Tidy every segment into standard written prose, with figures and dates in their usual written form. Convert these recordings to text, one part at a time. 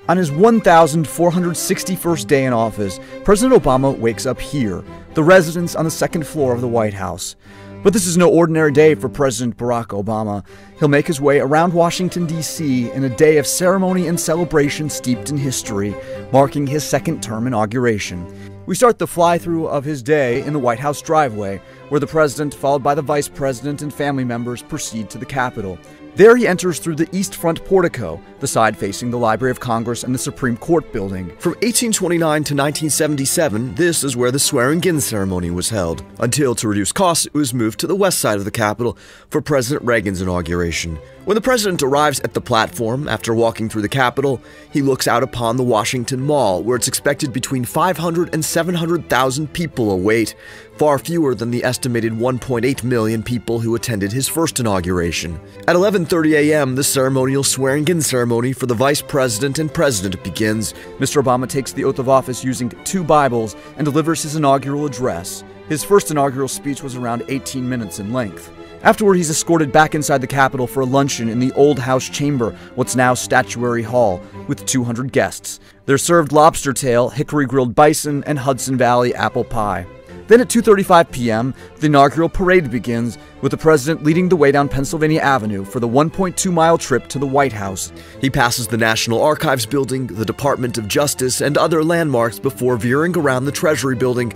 On his 1,461st day in office, President Obama wakes up here, the residence on the second floor of the White House. But this is no ordinary day for President Barack Obama. He'll make his way around Washington, D.C. in a day of ceremony and celebration steeped in history, marking his second-term inauguration. We start the fly-through of his day in the White House driveway, where the president, followed by the vice president and family members, proceed to the Capitol. There he enters through the east front portico, the side facing the Library of Congress and the Supreme Court building. From 1829 to 1977, this is where the swearing-in ceremony was held, until, to reduce costs, it was moved to the west side of the Capitol for President Reagan's inauguration. When the president arrives at the platform, after walking through the Capitol, he looks out upon the Washington Mall, where it's expected between 500 and 700,000 people await, far fewer than the estimated 1.8 million people who attended his first inauguration. At 11:30 a.m., the ceremonial swearing-in ceremony for the vice president and president begins. Mr. Obama takes the oath of office using 2 Bibles and delivers his inaugural address. His first inaugural speech was around 18 minutes in length. Afterward, he's escorted back inside the Capitol for a luncheon in the Old House Chamber, what's now Statuary Hall, with 200 guests. They're served lobster tail, hickory grilled bison, and Hudson Valley apple pie. Then at 2:35 p.m., the inaugural parade begins, with the president leading the way down Pennsylvania Avenue for the 1.2-mile trip to the White House. He passes the National Archives building, the Department of Justice, and other landmarks before veering around the Treasury building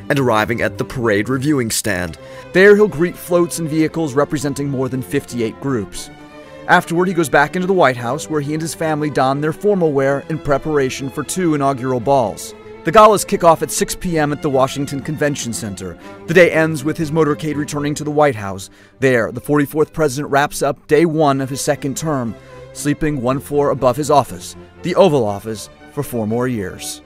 and arriving at the parade reviewing stand. There he'll greet floats and vehicles representing more than 58 groups. Afterward, he goes back into the White House, where he and his family don their formal wear in preparation for 2 inaugural balls. The galas kick off at 6 p.m. at the Washington Convention Center. The day ends with his motorcade returning to the White House. There, the 44th president wraps up day 1 of his second term, sleeping 1 floor above his office, the Oval Office, for 4 more years.